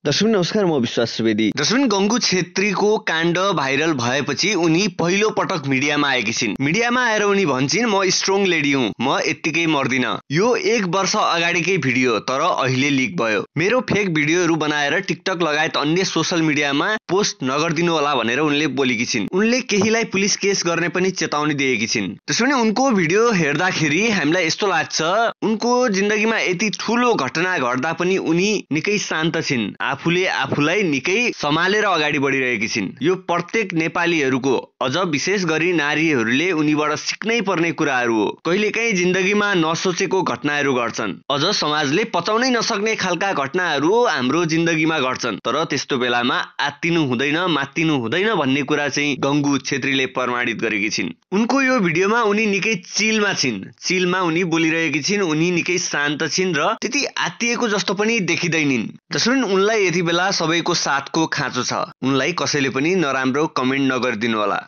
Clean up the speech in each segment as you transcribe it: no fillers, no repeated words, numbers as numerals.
दर्शक नमस्कार, म विश्वास सुवेदी। दर्शक गंगू छेत्रीको काण्ड भाइरल भएपछि उनी पहिलो पटक मिडियामा आएकी छिन्। मिडियामा आएर उनी भन्छिन्, म स्ट्रङ लेडी हुँ, म यत्तिकै मर्दिन। यो 1 वर्ष अगाडिकै भिडियो, तर अहिले लिक भयो। मेरो फेक भिडियोहरू बनाएर टिकटक लगायत अन्य सोशल मिडियामा पोस्ट नगर्दिनु होला भनेर उनले बोलेकी छिन्। उनले केहीलाई पुलिस केस गर्ने पनि चेतावनी दिएकी छिन्। त्यसैले उनको भिडियो हेर्दाखेरि हामीलाई यस्तो लाग्छ, उनको जिन्दगीमा यति ठूलो घटना घट्दा पनि उनी निकै शान्त छिन्। आफूले आफूलाई निकै सम्हालेर अगाडि बढिरहेकी छिन्। यो प्रत्येक नेपालीहरूको, अझ विशेष गरी नारीहरूले उनीबाट सिक्नै पर्ने कुराहरू हो। कहिलेकाहीँ जिन्दगीमा नसोचेको घटनाहरू घट्छन्, अझ समाजले पचाउनै नसक्ने खालका घटनाहरू हाम्रो जिन्दगीमा घट्छन्। तर त्यस्तो बेलामा आत्तिनु हुँदैन, मात्तिनु हुँदैन भन्ने कुरा चाहिँ गंगू छेत्रीले प्रमाणित गरेकी छिन्। उनको यो भिडियोमा उनी निकै चिलमा छिन्। चिलमा उनी बोलिरहेकी छिन्, उनी निकै शान्त छिन् र त्यति आत्तिएको जस्तो पनि देखिँदैनिन्। जसरी उनलाई यति बेला सबैको साथको खाँचो छ। उनलाई कसैले पनि नराम्रो कमेन्ट नगरिदिनु होला।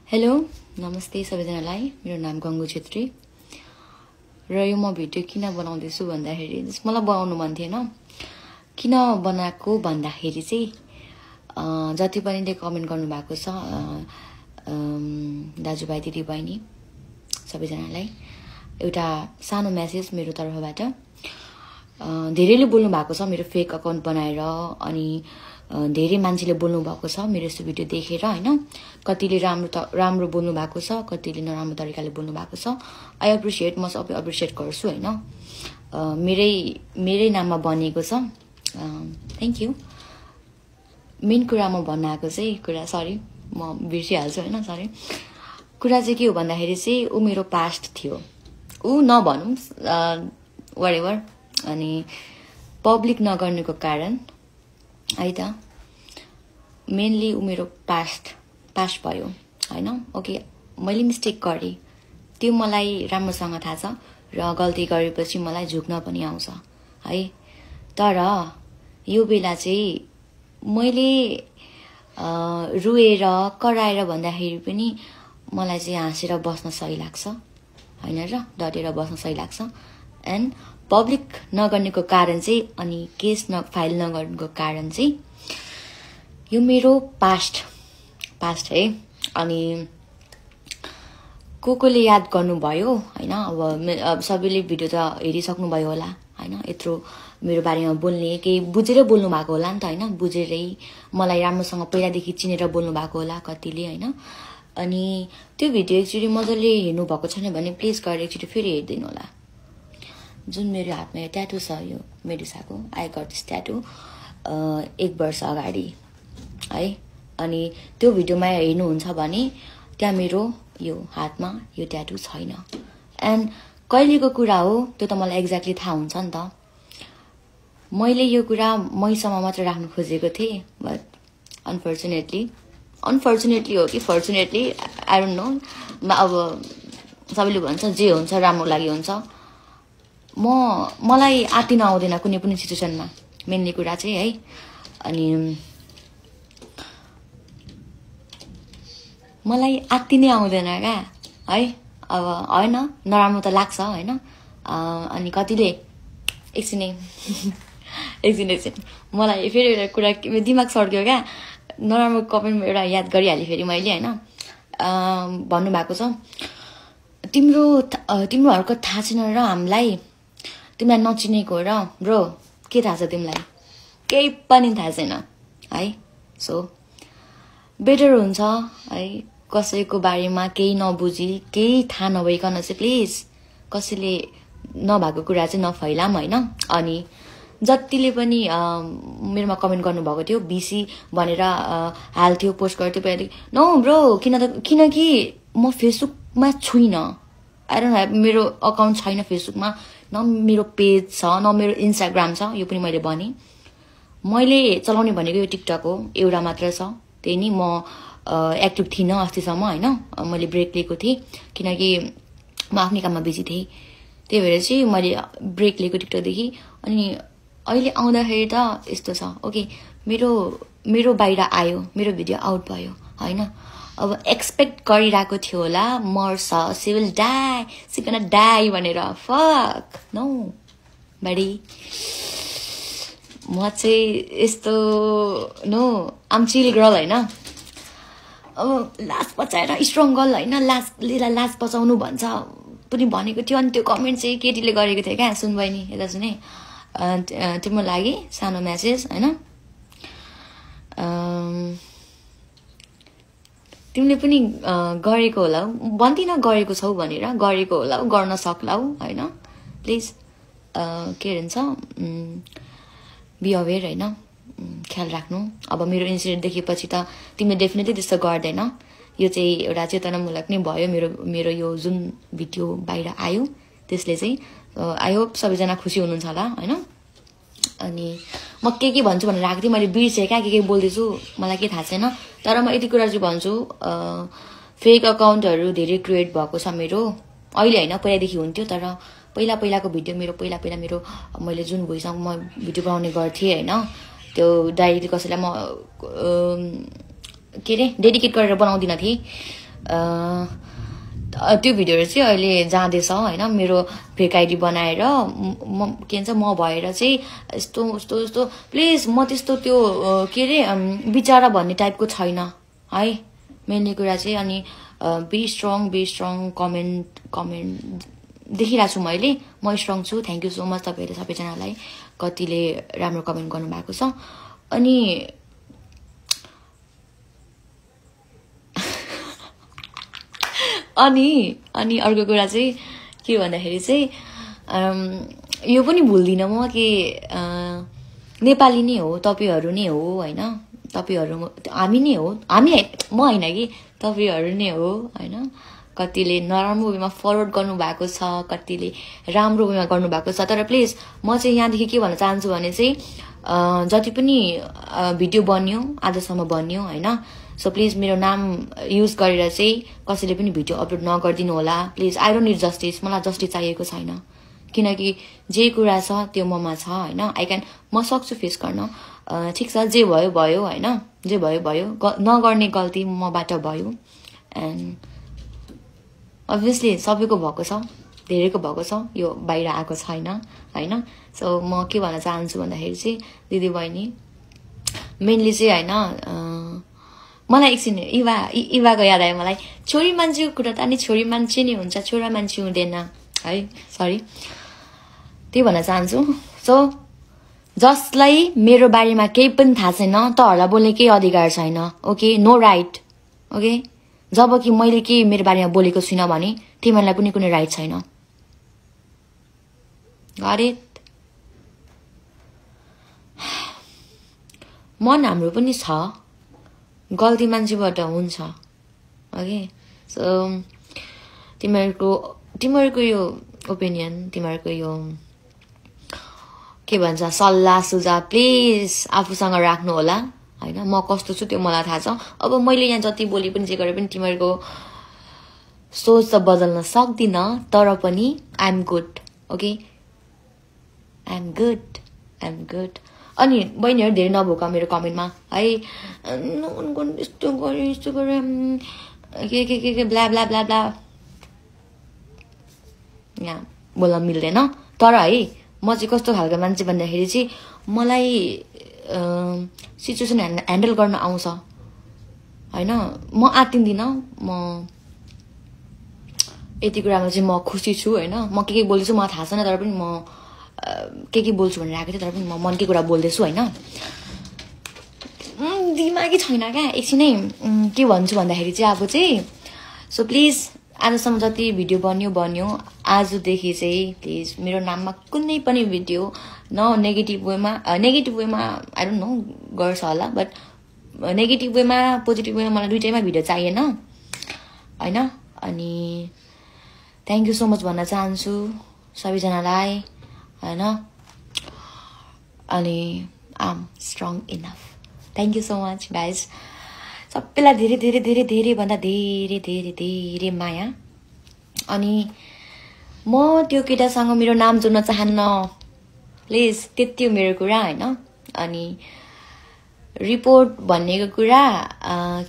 हेलो, नमस्ते सबैजनालाई। मेरो नाम गंगू छेत्री र यो म भिडियो किन बनाउँदैछु भन्दाखेरि मलाई बनाउनु मन थिएन। किन बनाएको भन्दाखेरि चाहिँ जति पनि कमेन्ट गर्नुभएको छ दाजुभाइ दिदीबहिनी सबैजनालाई एउटा सानो मेसेज मेरो तर्फबाट। धेरैले बोल्नु भएको छ मेरो फेक अकाउन्ट बनाएर, अनि धेरै मान्छेले बोल्नु भएको छ मेरो यस्तो भिडियो देखेर हैन। कतिले राम्रो बोल्नु भएको छ, कतिले नराम्रो तरिकाले बोल्नु भएको छ। आई एप्रिसिएट, म सबै एप्रिसिएट गर्छु हैन। मेरै नाममा बनेको छ, थ्यांक यू। मेन कुरा म भन्न आएको चाहिँ कुरा, सरी म बिर्सिहाल्छु हैन, सरी। कुरा चाहिँ के हो भन्दाखेरि चाहिँ ऊ मेरो पास्ट थियो, ऊ नभनौँ व्हाटएभर। अनि पब्लिक नगर्नुको कारण है त, मेनली ऊ मेरो पास्ट भयो हैन। ओके, मैले मिस्टेक गरेँ, त्यो मलाई राम्रोसँग थाहा छ र गल्ती गरेपछि मलाई झुक्न पनि आउँछ है। तर यो बेला चाहिँ मैले रुएर कराएर भन्दाखेरि पनि मलाई चाहिँ हाँसेर बस्न सही लाग्छ हैन र, डटेर बस्न सही लाग्छ। एन्ड पब्लिक नगर्नेको कारण चाहिँ, अनि केस फाइल नगर्नुको कारण चाहिँ यो मेरो पास्ट है। अनि कोले याद गर्नुभयो हैन। अब सबैले भिडियो त हेरिसक्नुभयो होला हैन। यत्रो मेरो बारेमा बोल्ने केही बुझेर बोल्नु भएको होला नि त हैन। बुझेरै मलाई राम्रोसँग पहिलादेखि चिनेर बोल्नु भएको होला कतिले हैन। अनि त्यो भिडियो एकचोटि मजाले हेर्नु भएको छैन भने प्लिज गरेर एकचोटि फेरि हेरिदिनु होला। जुन मेरो हातमा यो ट्याटु छ, यो मेडुसाको, आई गट दिस ट्याटु 1 वर्ष अगाडि है। अनि त्यो भिडियोमा हेर्नुहुन्छ भने त्यहाँ मेरो यो हातमा यो ट्याटु छैन। एन्ड कहिलेको कुरा हो त्यो त मलाई एक्ज्याक्टली थाहा हुन्छ नि त। मैले यो कुरा मैसम्म मात्र राख्नु खोजेको थिएँ, बट अनफर्चुनेटली हो कि फर्चुनेटली आई डोन्ट नो। अब सबैले भन्छ जे हुन्छ राम्रो लागि हुन्छ। मलाई आत्तिन आउँदैन कुनै पनि सिचुएसनमा, मेनली कुरा चाहिँ है। अनि मलाई आत्तिनै आउँदैन क्या है। अब होइन, नराम्रो त लाग्छ होइन। अनि कतिले एकछिन मलाई फेरि एउटा कुरा दिमाग सर्क्यो क्या, नराम्रो कमेन्टमा एउटा याद गरिहालेँ फेरि मैले होइन। भन्नुभएको छ, तिम्रोहरूको थाहा छैन र हामीलाई, तिमीलाई नचिनेको र ब्रो के थाहा छ तिमीलाई, केही पनि थाहा छैन है। सो बेटर हुन्छ है कसैको बारेमा केही नबुझी केही थाहा नभइकन चाहिँ प्लिज कसैले नभएको कुरा चाहिँ नफैलाम होइन। अनि जतिले पनि मेरोमा कमेन्ट गर्नुभएको थियो बिसी भनेर हाल्थ्यो, पोस्ट गर्थ्यो पहिला, नो ब्रो, किनकि म फेसबुकमा छुइनँ। आई डोन्ट ह्याभ, मेरो अकाउन्ट छैन फेसबुकमा, न मेरो पेज छ, न मेरो इन्स्टाग्राम छ। यो पनि मैले भने, मैले चलाउने भनेको यो टिकटक हो, एउटा मात्र छ। त्यही नि म एक्टिभ थिइनँ अस्तिसम्म होइन। मैले ब्रेक लिएको थिएँ किनकि म आफ्नै काममा बिजी थिएँ। त्यही भएर चाहिँ मैले ब्रेक लिएको टिकटकदेखि। अनि अहिले आउँदाखेरि त यस्तो छ, ओके मेरो बाहिर आयो, मेरो भिडियो आउट भयो होइन। अब एक्सपेक्ट गरिरहेको थियो होला मर्छ, सी विल डाई भनेर। फक नो बडी, म चाहिँ यस्तो नो आम चिल गर्ल होइन अब लास्ट बचाएर स्ट्रङ गर्ल होइन लास्ट बचाउनु भन्छ पनि भनेको थियो अनि त्यो कमेन्ट चाहिँ केटीले गरेको थियो क्या सुन बहिनी यता सुने तिम्रो लागि सानो म्यासेज होइन तिमीले पनि गरेको होला भन्दिन गरेको छौ भनेर गरेको होला गर्न सक्ला होइन प्लिज के भन्छ बी अवेर होइन ख्याल राख्नु अब मेरो इन्सिडेन्ट देखेपछि त तिमीले डेफिनेटली त्यस्तो गर्दैन यो चाहिँ एउटा चेतनामूलक नै भयो मेरो यो जुन भिडियो बाहिर आयो त्यसले चाहिँ आई होप सबैजना खुसी हुनुहुन्छ होला होइन अनि म के भन्छु भनेर राखेको थिएँ मैले बिर्सेँ क्या के बोल्दैछु मलाई के थाहा छैन तर म यति कुरा चाहिँ भन्छु फेक अकाउन्टहरू धेरै क्रिएट भएको छ मेरो अहिले होइन पहिलादेखि हुन्थ्यो तर पहिलाको भिडियो मेरो पहिला मेरो मैले जुन भोइसँग म भिडियो बनाउने गर्थेँ होइन त्यो डाइरेक्टली कसैलाई म के अरे डेडिकेट गरेर बनाउँदिनँ थिएँ त्यो भिडियोहरू चाहिँ अहिले जाँदैछ होइन मेरो फेक आइडी बनाएर म के भन्छ म भएर चाहिँ यस्तो प्लिज म त्यस्तो त्यो के अरे बिचारा भन्ने टाइपको छैन है मेनली कुरा चाहिँ अनि बी स्ट्रङ कमेन्ट देखिरहेको छु मैले म स्ट्रङ छु थ्याङ्क यू सो मच तपाईँहरूले सबैजनालाई कतिले राम्रो कमेन्ट गर्नुभएको छ अनि अनि अर्को कुरा चाहिँ के भन्दाखेरि चाहिँ यो पनि भुल्दिनँ म कि नेपाली नै हो तपाईँहरू नै हो होइन तपाईँहरू हामी नै हो म होइन कि तपाईँहरू नै हो होइन कतिले नराम्रो वेमा फरवर्ड गर्नुभएको छ कतिले राम्रो वेमा गर्नुभएको छ तर प्लिज म चाहिँ यहाँदेखि के भन्न चाहन्छु भने चाहिँ जति पनि भिडियो बन्यो आजसम्म बन्यो होइन सो प्लिज मेरो नाम युज गरेर चाहिँ कसैले पनि भिडियो अपलोड नगरिदिनु होला please I don't need justice मलाई जस्टिस चाहिएको छैन किनकि जे कुरा छ त्यो ममा छ होइन म सक्छु फेस गर्न ठिक छ जे भयो होइन जे भयो नगर्ने गल्ती मबाट भयो एन्ड अभियसली सबैको भएको छ धेरैको भएको छ यो बाहिर आएको छैन होइन सो म के भन्न चाहन्छु भन्दाखेरि चाहिँ दिदी बहिनी मेनली चाहिँ होइन मलाई एकछिन इवाको याद आयो मलाई छोरी मान्छेको कुरा त अनि छोरी मान्छे नै हुन्छ छोरा मान्छे हुँदैन है सरी त्यही भन्न चाहन्छु सो जसलाई मेरो बारेमा केही पनि थाहा छैन तहरूलाई बोल्ने केही अधिकार छैन ओके नो राइट ओके जब कि मैले के मेरो बारेमा बोलेको छुइनँ भने तिमीहरूलाई पनि कुनै राइट छैन गरे मन हाम्रो पनि छ गल्ती मान्छेबाट हुन्छ ओके सो तिमीहरूको यो ओपिनियन तिमीहरूको यो के भन्छ सल्लाह सुझाव प्लिज आफूसँग राख्नु होला होइन म कस्तो छु त्यो मलाई थाहा छ अब मैले यहाँ जति बोले पनि जे गरे पनि तिमीहरूको सोच त बदल्न सक्दिन तर पनि I am good okay I am good अनि बहिनीहरू धेरै नभोका मेरो कमेन्टमा है यस्तो गरे के ब्ला ब्ला ब्ला ब्ला यहाँ बोल्न मिल्दैन तर है म चाहिँ कस्तो खालको मान्छे भन्दाखेरि चाहिँ मलाई सिचुएसन ह्यान्डल गर्न आउँछ होइन म आत्तिन्दिनँ म यति कुरामा चाहिँ म खुसी छु होइन म के बोल्दैछु मलाई थाहा छैन तर पनि म के बोल्छु भनेर आएको थिएँ तर पनि म मनकै कुरा बोल्दैछु होइन दिमागै छैन क्या एकछिनै के भन्छु भन्दाखेरि चाहिँ अब चाहिँ सो प्लिज आजसम्म जति भिडियो बन्यो आजदेखि चाहिँ प्लिज मेरो नाममा कुनै पनि भिडियो नेगेटिभ वेमा आई डोन्ट नो गर्छ होला बट नेगेटिभ वेमा पोजिटिभ वेमा मलाई दुइटैमा भिडियो चाहिएन होइन अनि थ्याङ्क यू सो मच भन्न चाहन्छु सबैजनालाई होइन अनि I am strong enough thank you so much guys सबैलाई धेरै धेरै धेरै धेरै भन्दा धेरै धेरै धेरै माया अनि म त्यो केटासँग मेरो नाम जोड्न चाहन्न प्लिज त्यति हो मेरो कुरा होइन अनि रिपोर्ट भन्नेको कुरा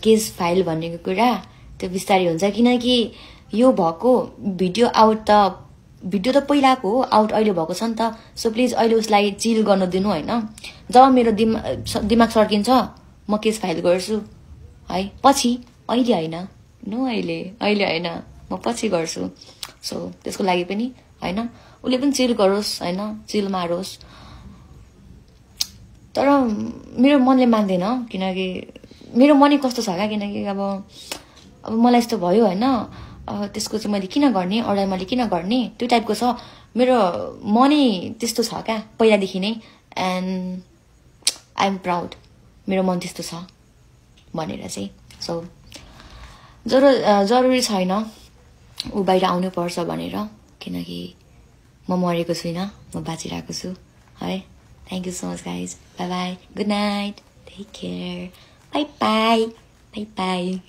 केस फाइल भन्नेको कुरा त्यो बिस्तारै हुन्छ किनकि यो भएको भिडियो आउट त भिडियो त पहिलाको हो आउट अहिले भएको छ नि त सो प्लिज अहिले उसलाई चिल गर्न दिनु हैन जब मेरो दिमाग सर्किन्छ म केस फाइल गर्छु है पछि अहिले हैन नो अहिले हैन म पछि गर्छु सो त्यसको लागि पनि हैन उले पनि चिल गरोस् हैन चिल मारोस् तर मेरो मनले मान्दैन किनकि मेरो मनै कस्तो छ क्या किनकि अब मलाई यस्तो भयो हैन त्यसको चाहिँ मैले किन गर्ने अरूलाई मैले किन गर्ने त्यो टाइपको छ मेरो मनै त्यस्तो छ क्या पहिलादेखि नै एन्ड आई एम प्राउड मेरो मन त्यस्तो छ भनेर चाहिँ सो जरुरी छैन ऊ बाहिर आउनु पर्छ भनेर किनकि म मरेको छुइनँ म बाँचिरहेको छु है thank you so much guys bye bye good night take care bye bye bye by